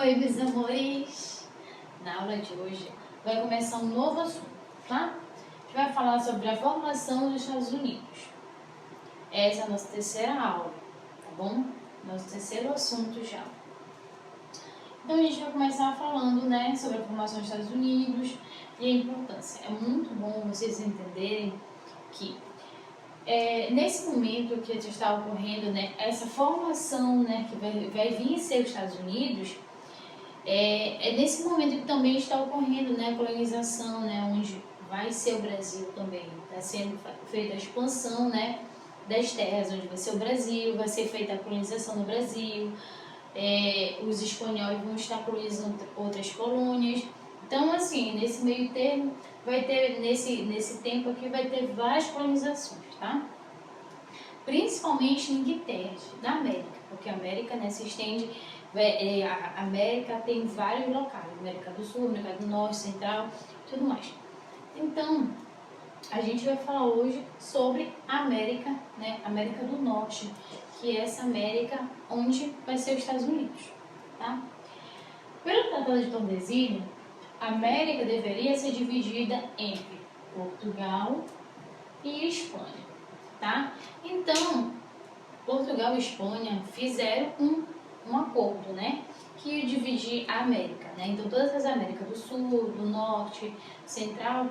Oi, meus amores! Na aula de hoje vai começar um novo assunto, tá? A gente vai falar sobre a formação dos Estados Unidos. Essa é a nossa terceira aula, tá bom? Nosso terceiro assunto já. Então a gente vai começar falando, né, sobre a formação dos Estados Unidos e a importância. É muito bom vocês entenderem que nesse momento que está ocorrendo, né, essa formação, né, que vai vir ser os Estados Unidos, é nesse momento que também está ocorrendo, né, a colonização, né, onde vai ser o Brasil também. Está sendo feita a expansão, né, das terras, onde vai ser o Brasil, vai ser feita a colonização no Brasil, os espanhóis vão estar colonizando outras colônias. Então, assim, nesse meio termo, vai ter, nesse tempo aqui, vai ter várias colonizações, tá? Principalmente em terras da América, porque a América, né, se estende, a América tem vários locais, América do Sul, América do Norte, Central, tudo mais. Então, a gente vai falar hoje sobre a América, né, América do Norte, que é essa América onde vai ser os Estados Unidos, tá? Pelo Tratado de Tordesilhas, a América deveria ser dividida entre Portugal e Espanha, tá? Então, Portugal e Espanha fizeram um acordo, né, que ia dividir a América, né? Então, todas as Américas do Sul, do Norte, Central,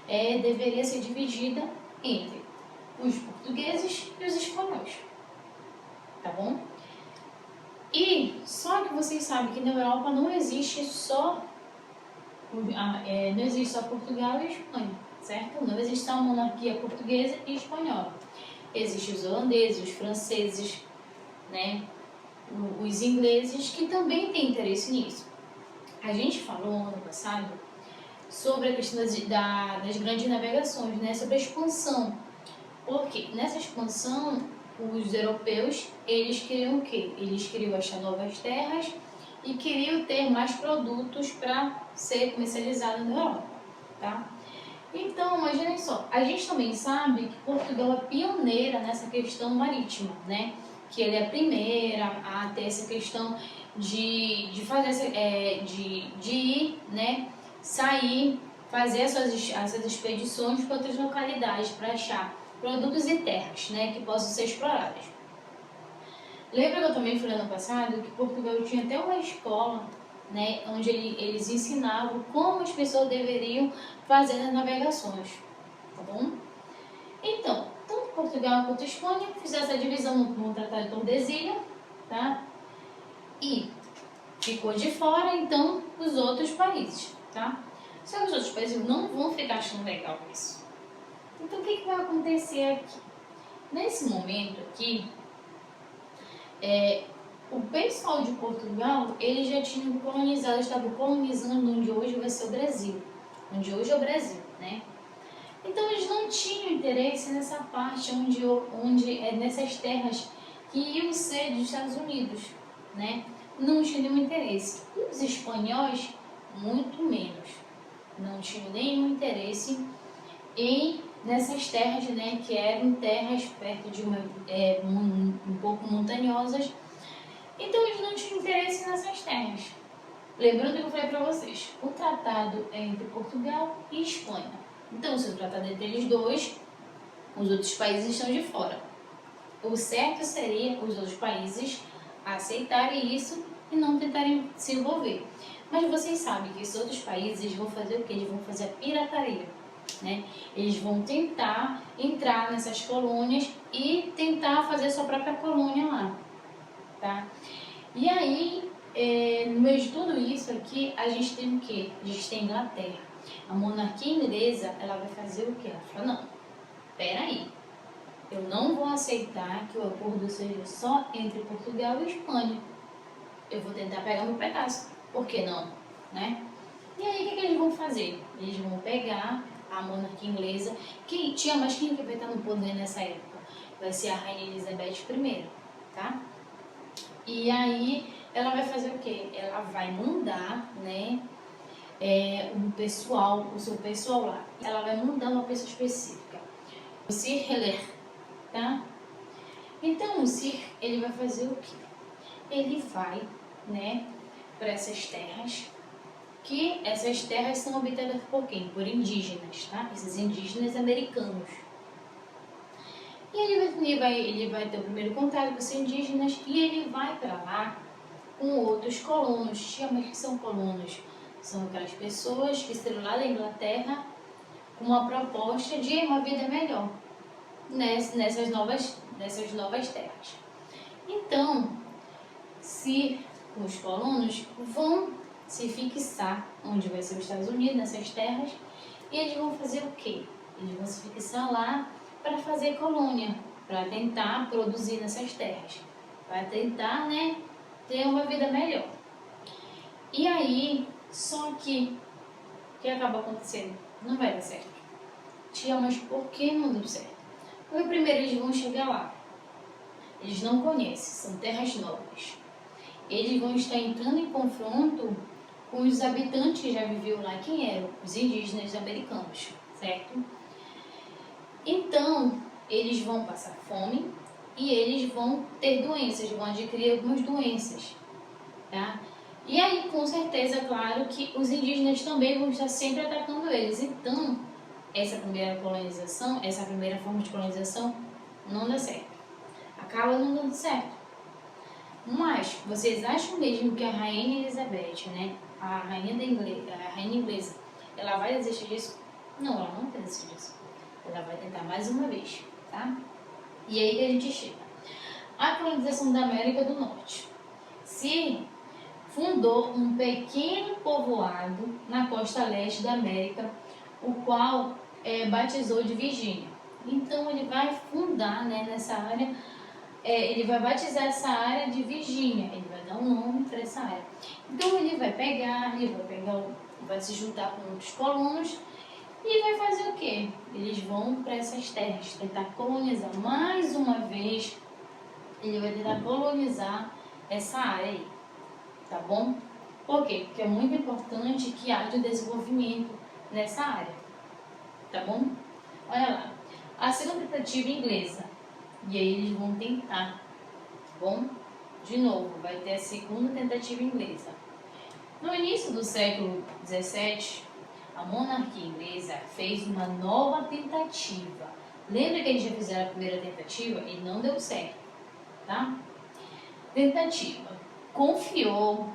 deveria ser dividida entre os portugueses e os espanhóis, tá bom? E só que vocês sabem que na Europa não existe só Portugal e Espanha, certo? Não existe só uma monarquia portuguesa e espanhola. Existem os holandeses, os franceses, né? Os ingleses, que também têm interesse nisso. A gente falou ano passado sobre a questão das grandes navegações, né? Sobre a expansão. Porque nessa expansão, os europeus, eles queriam o quê? Eles queriam achar novas terras e queriam ter mais produtos para ser comercializado na Europa, tá? Então, imaginem só, a gente também sabe que Portugal é pioneira nessa questão marítima, né? Que ele é a primeira a ter essa questão de fazer de ir, né? Sair, fazer essas expedições para outras localidades para achar produtos e terras, né? Que possam ser exploradas. Lembra que eu também falei ano passado que Portugal tinha até uma escola, né, onde eles ensinavam como as pessoas deveriam fazer as navegações, tá bom? Então, tanto Portugal quanto Espanha fizeram essa divisão no Tratado de Tordesilhas, tá? E ficou de fora, então, os outros países, tá? Só que os outros países não vão ficar achando legal isso. Então, o que vai acontecer aqui? Nesse momento aqui, o pessoal de Portugal, eles já tinham colonizado, estavam colonizando onde hoje vai ser o Brasil. Onde hoje é o Brasil, né? Então, eles não tinham interesse nessa parte nessas terras que iam ser dos Estados Unidos, né? Não tinham nenhum interesse. Os espanhóis, muito menos. Não tinham nenhum interesse nessas terras, né? Que eram terras perto de um pouco montanhosas. Então, eles não tinham interesse nessas terras. Lembrando que eu falei para vocês, o tratado é entre Portugal e Espanha. Então, se o tratado é entre eles dois, os outros países estão de fora. O certo seria os outros países aceitarem isso e não tentarem se envolver. Mas vocês sabem que esses outros países vão fazer o quê? Eles vão fazer a pirataria, né? Eles vão tentar entrar nessas colônias e tentar fazer a sua própria colônia lá, tá? E aí, no meio de tudo isso aqui, a gente tem o quê? A gente tem a Inglaterra. A monarquia inglesa, ela vai fazer o quê? Ela fala, não, peraí, eu não vou aceitar que o acordo seja só entre Portugal e Espanha. Eu vou tentar pegar meu pedaço. Por que não? Né? E aí, o que eles vão fazer? Eles vão pegar a monarquia inglesa. Quem que vai estar no poder nessa época? Vai ser a Rainha Elizabeth I, tá? E aí, ela vai fazer o quê? Ela vai mandar, né, o seu pessoal lá. Ela vai mandar uma pessoa específica. O Sir Heller, tá? Então, o Sir, ele vai fazer o quê? Ele vai, né, para essas terras, que essas terras são habitadas por quem? Por indígenas, tá? Esses indígenas americanos. E ele vai ter o primeiro contato com esses indígenas e ele vai para lá com outros colonos. Chama que são colonos. São aquelas pessoas que estão lá da Inglaterra com uma proposta de uma vida melhor nessas novas terras. Então, se os colonos vão se fixar onde vai ser os Estados Unidos, nessas terras, e eles vão fazer o quê? Eles vão se fixar lá para fazer colônia, para tentar produzir nessas terras, para tentar, né, ter uma vida melhor. E aí, só que o que acaba acontecendo? Não vai dar certo. Tia, mas por que não deu certo? Porque primeiro eles vão chegar lá, eles não conhecem, são terras novas. Eles vão estar entrando em confronto com os habitantes que já viviam lá, quem eram? Os indígenas americanos, certo? Então, eles vão passar fome e eles vão ter doenças, vão adquirir algumas doenças, tá? E aí, com certeza, claro que os indígenas também vão estar sempre atacando eles. Então, essa primeira colonização, essa primeira forma de colonização não dá certo. Acaba não dando certo. Mas, vocês acham mesmo que a Rainha Elizabeth, né, a rainha inglesa, ela vai desistir disso? Não, ela não vai desistir disso. Ela vai tentar mais uma vez, tá? E aí que a gente chega. A colonização da América do Norte. Se fundou um pequeno povoado na costa leste da América, o qual batizou de Virgínia. Então, ele vai fundar, né, nessa área, ele vai batizar essa área de Virgínia, ele vai dar um nome para essa área. Então, ele vai se juntar com outros colonos e vai fazer o quê? Eles vão para essas terras, tentar colonizar mais uma vez, ele vai tentar colonizar essa área aí, tá bom? Por quê? Porque é muito importante que haja desenvolvimento nessa área, tá bom? Olha lá, a segunda tentativa inglesa, e aí eles vão tentar, tá bom? De novo, vai ter a segunda tentativa inglesa. No início do século XVII, a monarquia inglesa fez uma nova tentativa. Lembra que a gente já fizeram a primeira tentativa e não deu certo, tá? Tentativa. Confiou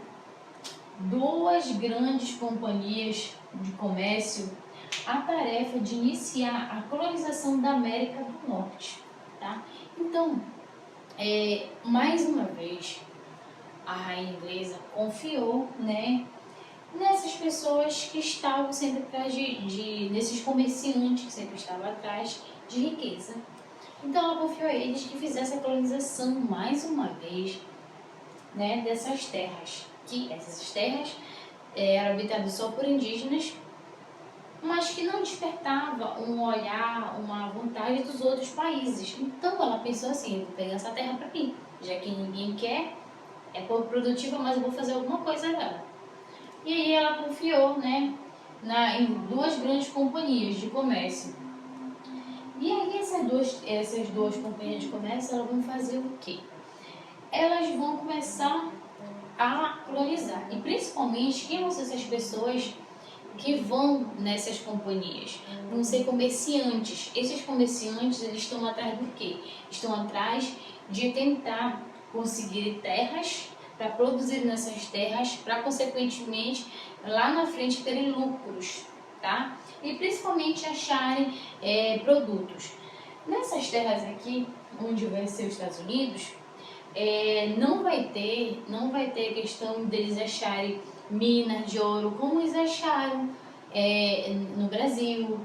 duas grandes companhias de comércio a tarefa de iniciar a colonização da América do Norte, tá? Então, mais uma vez, a rainha inglesa confiou, né, nessas pessoas que estavam sempre atrás nesses comerciantes que sempre estavam atrás de riqueza. Então ela confiou a eles que fizessem a colonização mais uma vez, né, dessas terras, que essas terras eram habitadas só por indígenas, mas que não despertava um olhar, uma vontade dos outros países. Então ela pensou assim, eu vou pegar essa terra para mim, já que ninguém quer, é pouco produtiva, mas eu vou fazer alguma coisa dela. E aí ela confiou, né, em duas grandes companhias de comércio. E aí essas duas companhias de comércio, elas vão fazer o quê? Elas vão começar a colonizar. E principalmente, quem vão ser essas pessoas que vão nessas companhias? Vão ser comerciantes. Esses comerciantes, eles estão atrás do quê? Estão atrás de tentar conseguir terras para produzir nessas terras, para consequentemente lá na frente terem lucros, tá? E principalmente acharem produtos. Nessas terras aqui, onde vai ser os Estados Unidos, não vai ter questão deles acharem minas de ouro, como eles acharam no Brasil,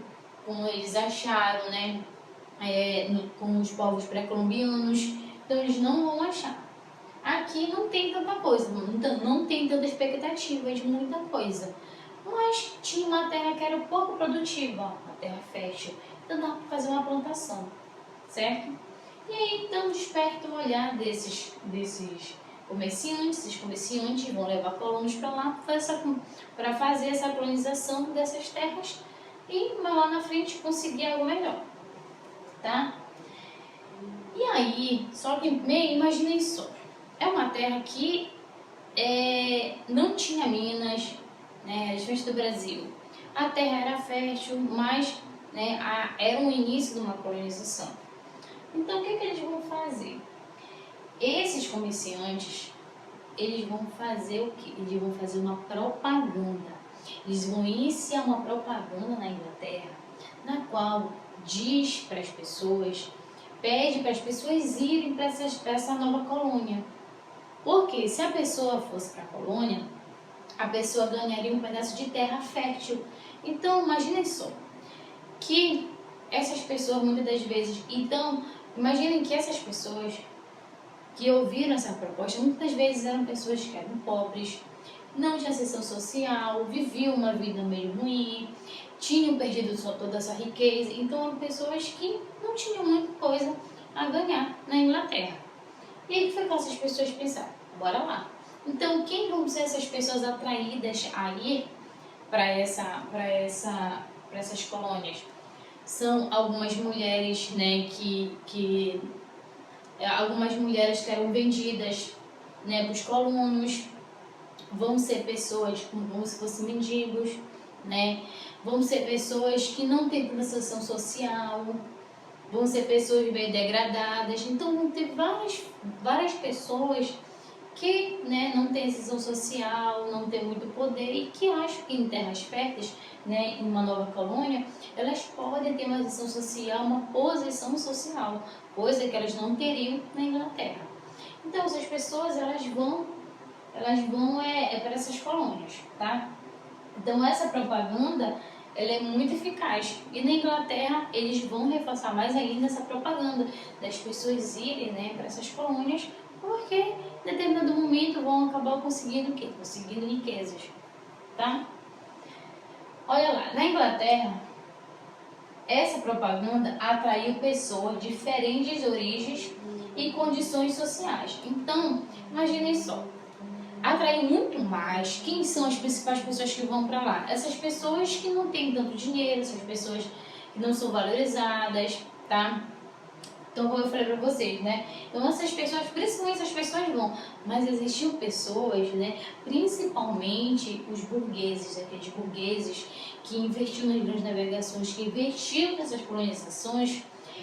como eles acharam, né, com os povos pré-colombianos. Então eles não vão achar. Aqui não tem tanta coisa, não tem tanta expectativa de muita coisa. Mas tinha uma terra que era pouco produtiva, uma terra fértil. Então dá para fazer uma plantação, certo? E aí então desperta o olhar desses comerciantes. Esses comerciantes vão levar colonos para lá para fazer essa colonização dessas terras e lá na frente conseguir algo melhor, tá? E aí, só que imaginem só, é uma terra que não tinha minas, né, diferente do Brasil. A terra era fértil, mas né, era o início de uma colonização. Então, o que eles vão fazer? Esses comerciantes, eles vão fazer o quê? Eles vão fazer uma propaganda. Eles vão iniciar uma propaganda na Inglaterra, na qual diz para as pessoas, pede para as pessoas irem para essa nova colônia. Porque se a pessoa fosse para a colônia, a pessoa ganharia um pedaço de terra fértil. Então, imaginem só, que essas pessoas muitas das vezes... Então, imaginem que essas pessoas que ouviram essa proposta, muitas das vezes eram pessoas que eram pobres, não tinham ascensão social, viviam uma vida meio ruim, tinham perdido toda a sua riqueza. Então, eram pessoas que não tinham muita coisa a ganhar na Inglaterra. E aí, o que foi que essas pessoas pensaram? Bora lá. Então, quem vão ser essas pessoas atraídas a ir para essas colônias? São algumas mulheres, né, algumas mulheres que eram vendidas, né, para os colonos. Vão ser pessoas como se fossem mendigos, né? Vão ser pessoas que não têm proteção social, vão ser pessoas bem degradadas. Então, vão ter várias pessoas que, né, não têm ascensão social, não têm muito poder e que acham que em terras férteis, né, em uma nova colônia, elas podem ter uma ascensão social, uma posição social, coisa que elas não teriam na Inglaterra. Então, essas pessoas, elas vão para essas colônias, tá? Então, essa propaganda, ela é muito eficaz. E na Inglaterra, eles vão reforçar mais ainda essa propaganda das pessoas irem, né, para essas colônias, porque em determinado momento vão acabar conseguindo o quê? Conseguindo riquezas, tá? Olha lá, na Inglaterra, essa propaganda atraiu pessoas de diferentes origens e condições sociais. Então, imaginem só, atrai muito mais. Quem são as principais pessoas que vão para lá? Essas pessoas que não têm tanto dinheiro, essas pessoas que não são valorizadas, tá? Então, como eu falei para vocês, né? Então, essas pessoas, principalmente essas pessoas vão, mas existiam pessoas, né? Principalmente os burgueses, aqueles burgueses que investiam nas grandes navegações, que investiam nessas colonizações.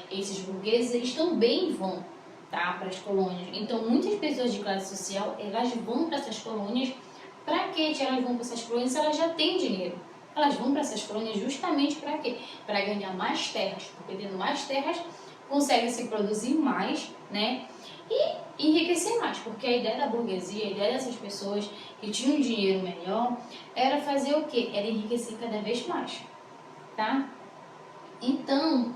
Esses burgueses, eles também vão, tá, para as colônias. Então, muitas pessoas de classe social, elas vão para essas colônias. Para que elas vão para essas colônias se elas já têm dinheiro? Elas vão para essas colônias justamente para quê? Para ganhar mais terras, porque tendo mais terras, consegue se produzir mais, né? E enriquecer mais, porque a ideia da burguesia, a ideia dessas pessoas que tinham um dinheiro melhor, era fazer o quê? Era enriquecer cada vez mais, tá? Então,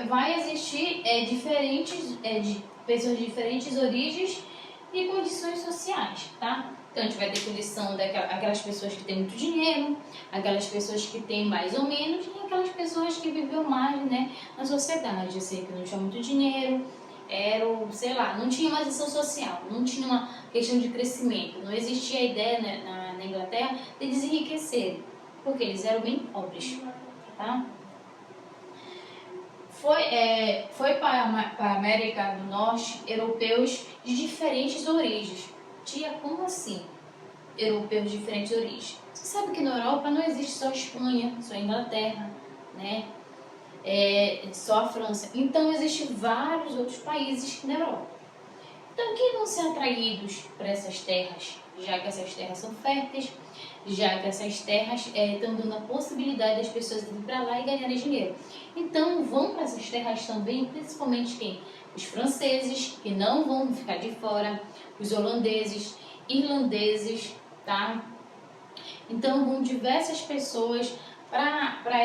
vai existir de pessoas de diferentes origens e condições sociais, tá? Então, a gente vai ter condição daquelas pessoas que têm muito dinheiro, aquelas pessoas que têm mais ou menos e aquelas pessoas que viveu mais, né, na sociedade. Eu sei que não tinha muito dinheiro, sei lá, não tinha uma ação social, não tinha uma questão de crescimento, não existia a ideia, né, na Inglaterra de desenriquecer, porque eles eram bem pobres, tá? Foi para a América do Norte europeus de diferentes origens. Tia, como assim? Europeus de diferentes origens. Você sabe que na Europa não existe só a Espanha, só a Inglaterra, né? Só a França. Então, existem vários outros países na Europa. Então, quem vão ser atraídos para essas terras? Já que essas terras são férteis, já que essas terras estão dando a possibilidade das pessoas irem para lá e ganharem dinheiro. Então, vão para essas terras também, principalmente quem? Os franceses, que não vão ficar de fora, os holandeses, irlandeses, tá? Então, vão diversas pessoas para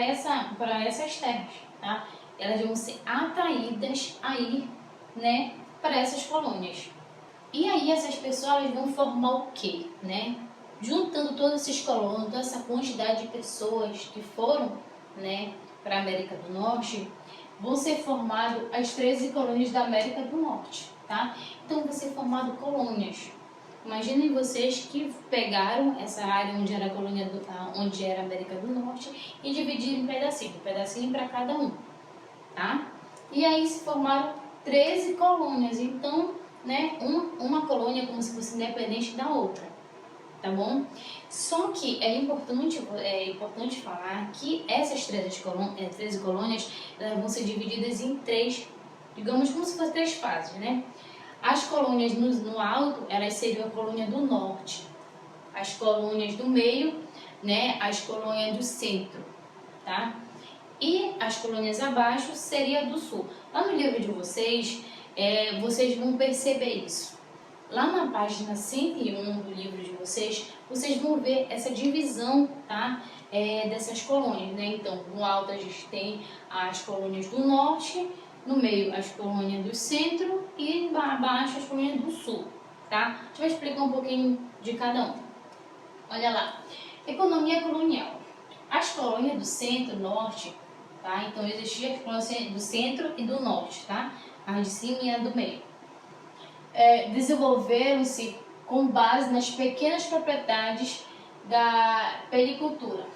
essas terras, tá? Elas vão ser atraídas a ir, né, para essas colônias. E aí essas pessoas vão formar o quê, né? Juntando todos esses colonos, toda essa quantidade de pessoas que foram, né, para a América do Norte, vão ser formadas as 13 colônias da América do Norte, tá? Então vão ser formadas colônias. Imaginem vocês que pegaram essa área onde era a colônia onde era a América do Norte e dividiram em pedacinho, um pedacinho para cada um, tá? E aí se formaram 13 colônias. Então, né, uma colônia como se fosse independente da outra, tá bom? Só que é importante falar que essas 13 colônias elas vão ser divididas em três, digamos como se fossem três fases, né? As colônias no alto, elas seriam a colônia do norte, as colônias do meio, né, as colônias do centro, tá? E as colônias abaixo seria do sul. Lá no livro de vocês, vocês vão perceber isso. Lá na página 101 do livro de vocês, vocês vão ver essa divisão, tá? Dessas colônias, né? Então, no alto a gente tem as colônias do norte, no meio as colônias do centro e abaixo as colônias do sul, tá? A gente vai explicar um pouquinho de cada um. Olha lá, economia colonial. As colônias do centro-norte, tá? Então, existia as colônias do centro e do norte, tá? A de cima e a do meio. Desenvolveram-se com base nas pequenas propriedades da pericultura.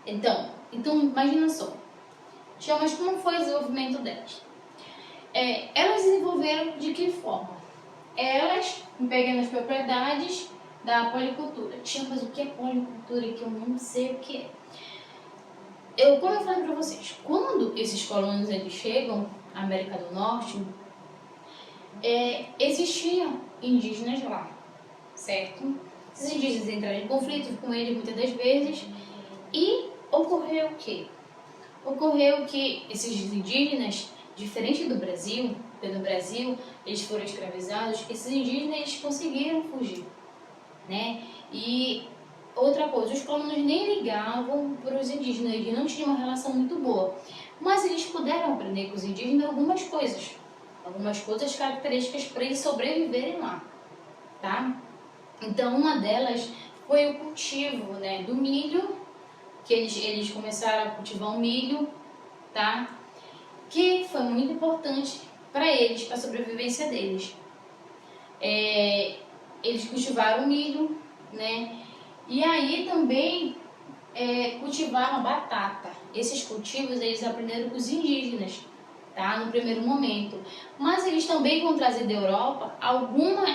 Então imagina só. Tia, mas como foi o desenvolvimento delas? Elas desenvolveram de que forma? Elas, com pequenas propriedades da policultura. Tia, mas o que é policultura? Que eu não sei o que é. Como eu falei para vocês, quando esses colonos eles chegam à América do Norte, existiam indígenas lá, certo? Esses indígenas entraram em conflito com eles muitas das vezes e ocorreu o quê? Ocorreu que esses indígenas, diferente do Brasil, porque no Brasil eles foram escravizados, esses indígenas eles conseguiram fugir, né? E outra coisa, os colonos nem ligavam para os indígenas, eles não tinham uma relação muito boa, mas eles puderam aprender com os indígenas algumas coisas características para eles sobreviverem lá, tá? Então, uma delas foi o cultivo, né, do milho, que eles começaram a cultivar o milho, tá? Que foi muito importante para eles, para a sobrevivência deles. Eles cultivaram o milho, né? E aí também cultivaram a batata. Esses cultivos eles aprenderam com os indígenas, tá? No primeiro momento. Mas eles também vão trazer da Europa algumas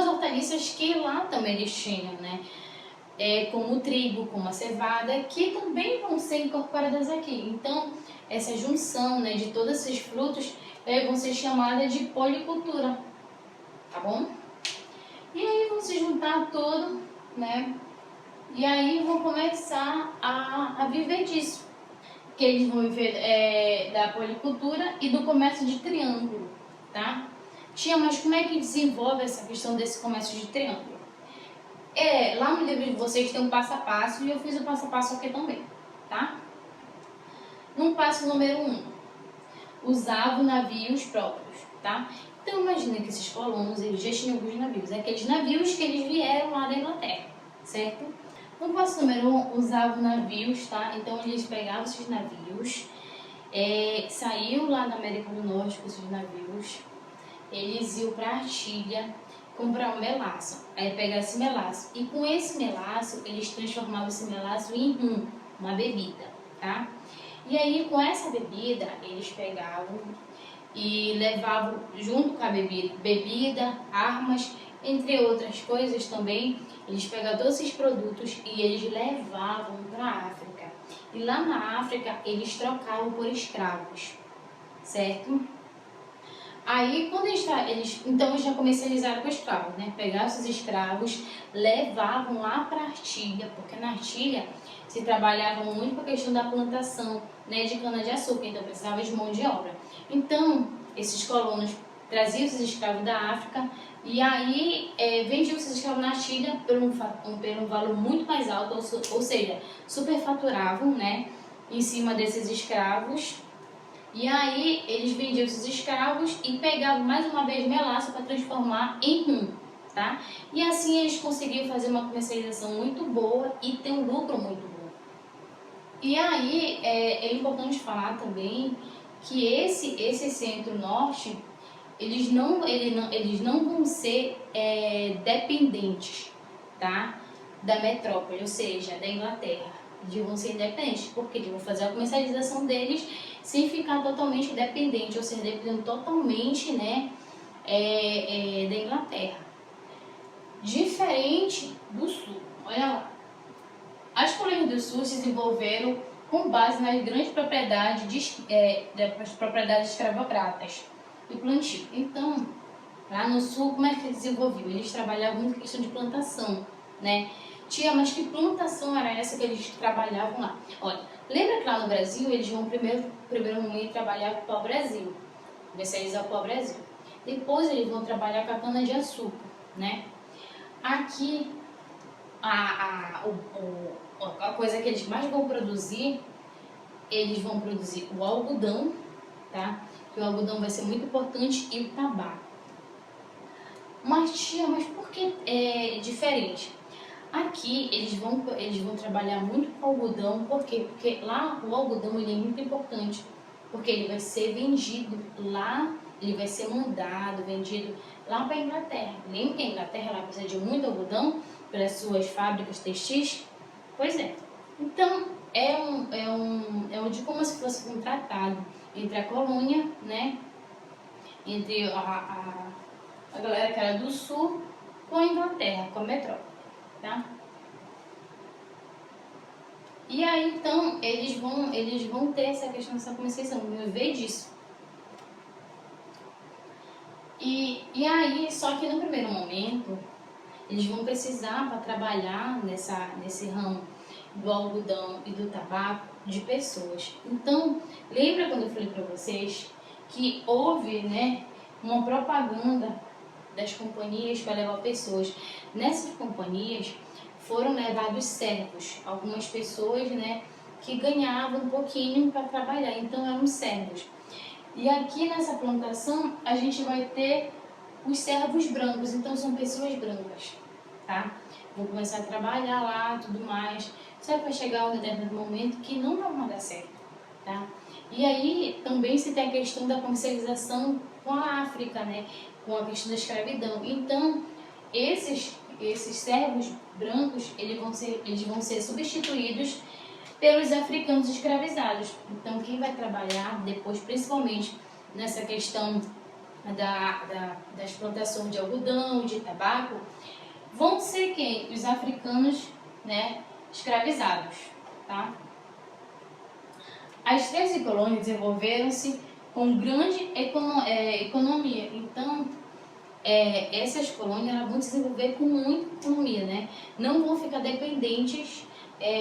hortaliças que lá também eles tinham, né? Como o trigo, como a cevada, que também vão ser incorporadas aqui. Então, essa junção, né, de todos esses frutos vão ser chamadas de policultura, tá bom? E aí vão se juntar tudo, né? E aí vão começar a viver disso. Que eles vão viver da policultura e do comércio de triângulo, tá? Tia, mas como é que desenvolve essa questão desse comércio de triângulo? Lá no livro de vocês tem um passo a passo e eu fiz o passo a passo aqui também, tá? No passo número 1, usavam navios próprios, tá? Então imagina que esses colonos, eles já tinham alguns navios, aqueles navios que eles vieram lá da Inglaterra, certo? No passo número 1, usavam navios, tá? Então eles pegavam esses navios, saíam lá da América do Norte com esses navios, eles iam para Artilha comprar um melaço, aí pegar esse melaço, e com esse melaço, eles transformavam esse melaço em rum, uma bebida, tá? E aí, com essa bebida, eles pegavam e levavam junto com a bebida, armas, entre outras coisas também, eles pegavam todos esses produtos e eles levavam para a África. E lá na África, eles trocavam por escravos, certo? Aí, quando então eles já comercializaram com escravos, né? Pegavam esses escravos, levavam lá para a Artilha, porque na Artilha se trabalhava muito com a questão da plantação, né, de cana-de-açúcar, então precisava de mão de obra. Então, esses colonos traziam esses escravos da África e aí vendiam esses escravos na Artilha por um valor muito mais alto, ou seja, superfaturavam, né, em cima desses escravos. E aí eles vendiam esses escravos e pegavam mais uma vez melaço para transformar em rum, tá? E assim eles conseguiam fazer uma comercialização muito boa e ter um lucro muito bom. E aí é importante falar também que esse centro-norte, eles não vão ser dependentes, tá? Da metrópole, ou seja, da Inglaterra. Eles vão ser independentes, porque eles vão fazer a comercialização deles sem ficar totalmente dependente, ou seja, dependendo totalmente, né, da Inglaterra. Diferente do Sul, olha lá. As colônias do Sul se desenvolveram com base nas grandes propriedades, das propriedades escravocratas e plantio. Então, lá no Sul, como é que eles desenvolviam? Eles trabalhavam muito questão de plantação, né? Tia, mas que plantação era essa que eles trabalhavam lá? Olha, lembra que lá no Brasil eles vão primeiro momento trabalhar com o pau-brasil, comercializar o pau-brasil. Depois eles vão trabalhar com a cana-de-açúcar, né? Aqui, a coisa que eles mais vão produzir, eles vão produzir o algodão, tá? Que o algodão vai ser muito importante, e o tabaco. Mas tia, mas por que é diferente? Aqui eles vão trabalhar muito com algodão, por quê? Porque lá o algodão ele é muito importante, porque ele vai ser vendido lá, ele vai ser mandado, vendido lá para a Inglaterra. Lembra que a Inglaterra ela precisa de muito algodão para as suas fábricas textis? Pois é. Então é de como se fosse um tratado entre a colônia, né? Entre a galera que era do sul com a Inglaterra, com a metrópole. Tá? E aí, então, eles vão ter essa questão dessa comercialização, vão viver disso. E aí, só que no primeiro momento, eles vão precisar, para trabalhar nesse ramo do algodão e do tabaco, de pessoas. Então, lembra quando eu falei para vocês que houve, né, uma propaganda das companhias para levar pessoas? Nessas companhias, foram levados servos, algumas pessoas, né, que ganhavam um pouquinho para trabalhar, então eram servos. E aqui nessa plantação a gente vai ter os servos brancos, então são pessoas brancas, tá? Vão começar a trabalhar lá, tudo mais, só que vai chegar um determinado momento que não vai dar certo, tá? E aí também se tem a questão da comercialização com a África, né, com a questão da escravidão. Então esses servos brancos eles vão ser substituídos pelos africanos escravizados. Então, quem vai trabalhar depois, principalmente nessa questão das plantações de algodão, de tabaco, vão ser quem? Os africanos, né, escravizados. Tá? As 13 colônias desenvolveram-se com grande economia. Então, essas colônias elas vão se desenvolver com muita economia, né? Não vão ficar dependentes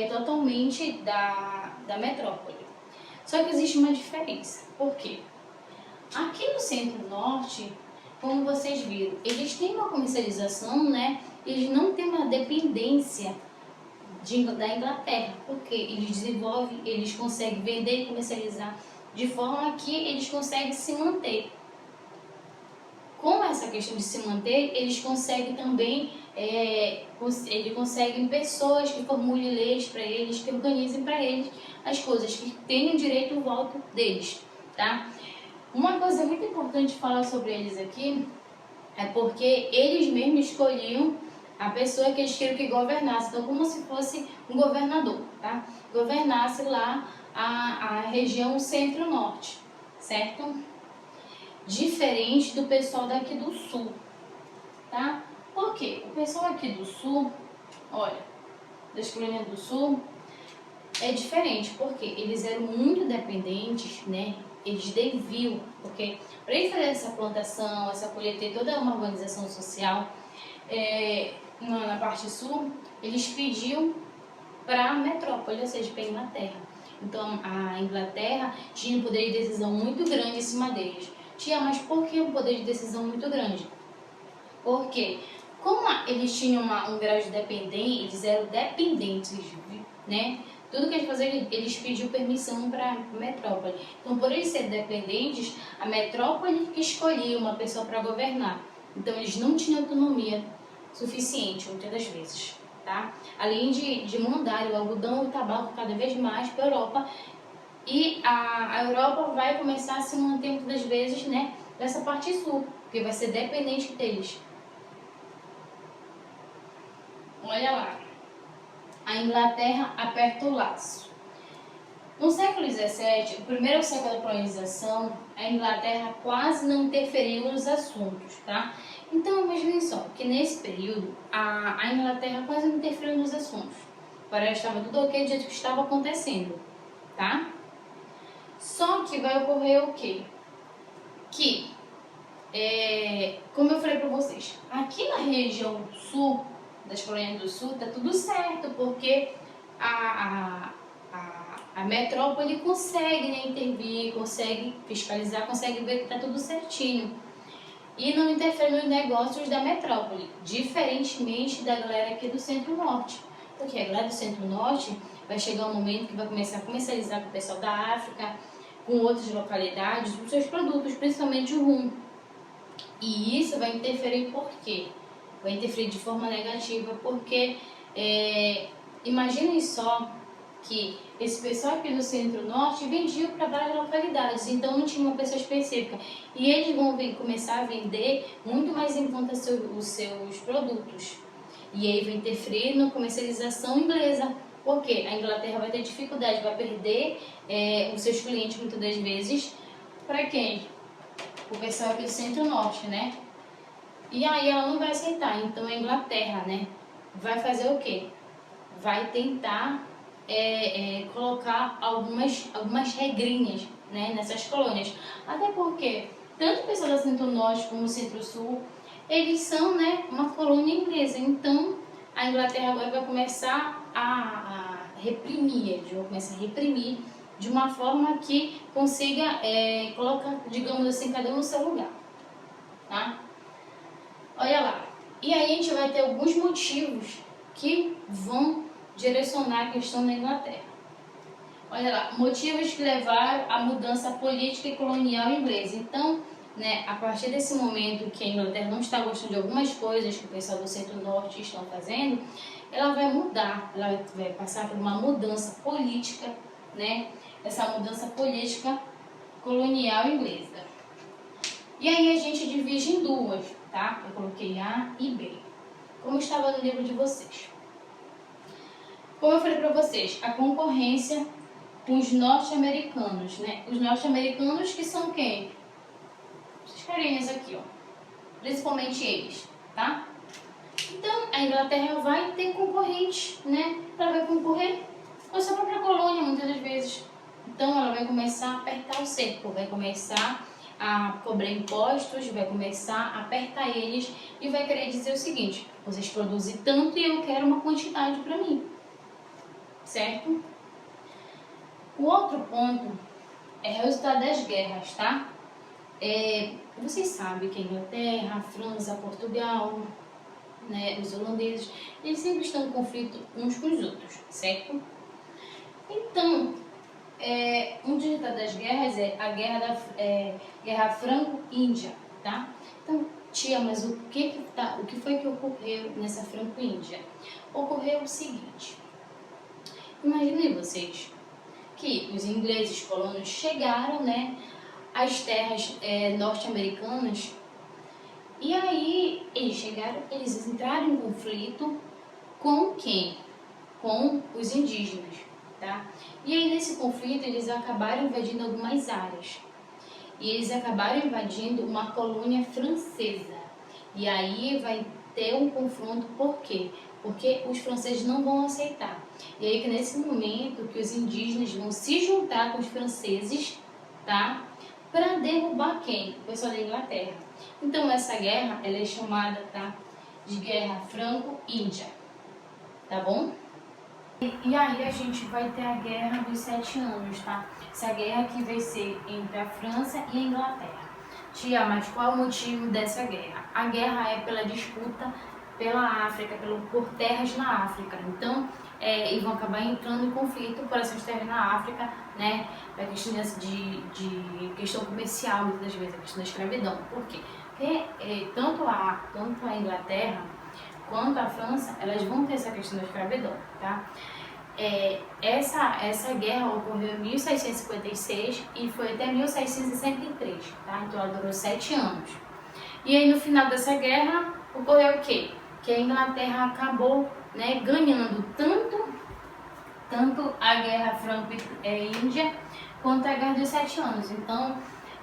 totalmente da metrópole. Só que existe uma diferença. Por quê? Aqui no centro-norte, como vocês viram, eles têm uma comercialização, né? Eles não têm uma dependência da Inglaterra, porque eles desenvolvem, eles conseguem vender e comercializar de forma que eles conseguem se manter. Com essa questão de se manter, eles conseguem também, eles conseguem pessoas que formulem leis para eles, que organizem para eles as coisas, que tenham direito ao voto deles, tá? Uma coisa muito importante falar sobre eles aqui é porque eles mesmos escolhiam a pessoa que eles queriam que governasse, então como se fosse um governador, tá? Governasse lá a região centro-norte, certo? Diferente do pessoal daqui do sul, tá? Por quê? O pessoal aqui do sul, olha, das colônias do sul, é diferente, porque eles eram muito dependentes, né? Eles deviam, porque para eles fazerem essa plantação, essa colheita, ter toda uma organização social, na parte sul, eles pediam para a metrópole, ou seja, para a Inglaterra. Então, a Inglaterra tinha um poder de decisão muito grande em cima deles. Tia, mas por que um poder de decisão muito grande? Porque, como eles tinham um grau de dependência, eles eram dependentes, né? Tudo que eles faziam, eles pediam permissão para a metrópole. Então, por eles serem dependentes, a metrópole que escolhia uma pessoa para governar. Então, eles não tinham autonomia suficiente, muitas das vezes, tá? Além de mandar o algodão e o tabaco cada vez mais para a Europa. E a Europa vai começar a se manter muitas das vezes, né, nessa parte sul, porque vai ser dependente deles. Olha lá. a Inglaterra aperta o laço. No século XVII, o primeiro século da colonização, a Inglaterra quase não interferiu nos assuntos, tá? Então, imaginem só, que nesse período, a Inglaterra quase não interferiu nos assuntos. Parece que estava tudo ok do jeito que estava acontecendo, tá? Só que vai ocorrer o quê? Como eu falei para vocês, aqui na região sul, das colônias do sul, tá tudo certo, porque a metrópole consegue, né, intervir, consegue fiscalizar, consegue ver que tá tudo certinho. E não interfere nos negócios da metrópole, diferentemente da galera aqui do centro-norte. Porque a galera do centro-norte vai chegar um momento que vai começar a comercializar com o pessoal da África, com outras localidades, os seus produtos, principalmente o rum. E isso vai interferir por quê? Vai interferir de forma negativa, porque imaginem só que esse pessoal aqui do centro-norte vendia para várias localidades, então não tinha uma pessoa específica. E eles vão começar a vender muito mais em conta os seus produtos. E aí vai interferir na comercialização inglesa, porque a Inglaterra vai ter dificuldade, vai perder os seus clientes muitas das vezes. Para quem? O pessoal aqui do centro-norte, né? E aí ela não vai aceitar. Então a Inglaterra, né, vai fazer o quê? Vai tentar colocar algumas regrinhas, né, nessas colônias. Até porque tanto o pessoal do centro-norte como o centro-sul, eles são, né, uma colônia inglesa. Então a Inglaterra agora vai começar a reprimir, eles vão começar a reprimir de uma forma que consiga colocar, digamos assim, cada um no seu lugar, tá? Olha lá, e aí a gente vai ter alguns motivos que vão direcionar a questão da Inglaterra. Olha lá, motivos que levaram à mudança política e colonial inglesa. Então, né, a partir desse momento que a Inglaterra não está gostando de algumas coisas que o pessoal do centro-norte estão fazendo, ela vai mudar, ela vai passar por uma mudança política, né? Essa mudança política colonial inglesa. E aí a gente divide em duas, tá? Eu coloquei A e B, como estava no livro de vocês. Como eu falei para vocês, a concorrência com os norte-americanos, né? Os norte-americanos que são quem? Esses carinhas aqui, ó. Principalmente eles, tá? Então, a Inglaterra vai ter concorrente, né? Ela vai concorrer com a sua própria colônia, muitas das vezes. Então, ela vai começar a apertar o cerco, vai começar a cobrar impostos, vai começar a apertar eles e vai querer dizer o seguinte: vocês produzem tanto e eu quero uma quantidade para mim, certo? O outro ponto é o resultado das guerras, tá? Vocês sabem que a Inglaterra, a França, Portugal, né, os holandeses, eles sempre estão em conflito uns com os outros, certo? Então, um dos resultados das guerras é a guerra franco-índia, tá? Então, tia, mas o que foi que ocorreu nessa franco-índia? Ocorreu o seguinte: imaginem vocês que os ingleses colonos chegaram, né, às terras norte-americanas, e aí eles entraram em conflito com quem? Com os indígenas, tá? E aí nesse conflito eles acabaram invadindo algumas áreas. E eles acabaram invadindo uma colônia francesa. E aí vai ter um confronto, por quê? Porque os franceses não vão aceitar. E aí que nesse momento que os indígenas vão se juntar com os franceses, tá? Para derrubar quem? O pessoal da Inglaterra. Então essa guerra, ela é chamada, tá, de Guerra Franco-Índia, tá bom? E aí a gente vai ter a Guerra dos 7 Anos, tá? Essa guerra que vai ser entre a França e a Inglaterra. Tia, mas qual é o motivo dessa guerra? A guerra é pela disputa pela África, por terras na África. Então, e vão acabar entrando em conflito por essas terras na África, né? A questão de questão comercial, muitas vezes, a questão da escravidão. Por quê? Porque tanto a Inglaterra quanto a França, elas vão ter essa questão da escravidão, tá? Essa guerra ocorreu em 1656 e foi até 1663, tá? Então ela durou 7 anos. E aí no final dessa guerra ocorreu o quê? Que a Inglaterra acabou, né, ganhando tanto tanto a Guerra Franco-Índia quanto a Guerra dos 7 Anos. Então,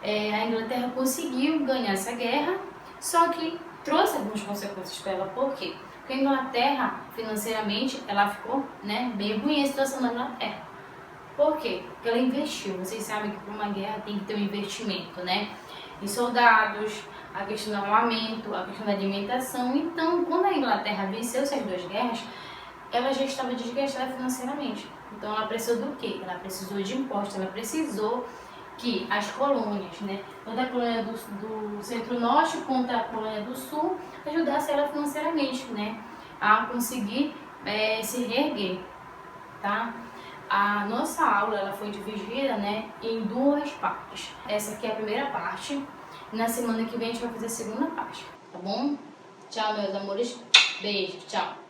a Inglaterra conseguiu ganhar essa guerra, só que trouxe algumas consequências para ela. Por quê? Porque a Inglaterra, financeiramente, ela ficou, né, bem ruim a situação da Inglaterra. Por quê? Porque ela investiu. Vocês sabem que para uma guerra tem que ter um investimento, né? Em soldados, a questão do armamento, a questão da alimentação. Então, quando a Inglaterra venceu essas 2 guerras, ela já estava desgastada financeiramente. Então, ela precisou do quê? Ela precisou de impostos, ela precisou que as colônias, né, tanto a colônia do Centro-Norte quanto a colônia do Sul, ajudassem ela financeiramente, né, a conseguir se reerguer, tá? A nossa aula ela foi dividida, né, em 2 partes. Essa aqui é a primeira parte. Na semana que vem a gente vai fazer a segunda parte, tá bom? Tchau, meus amores. Beijo, tchau.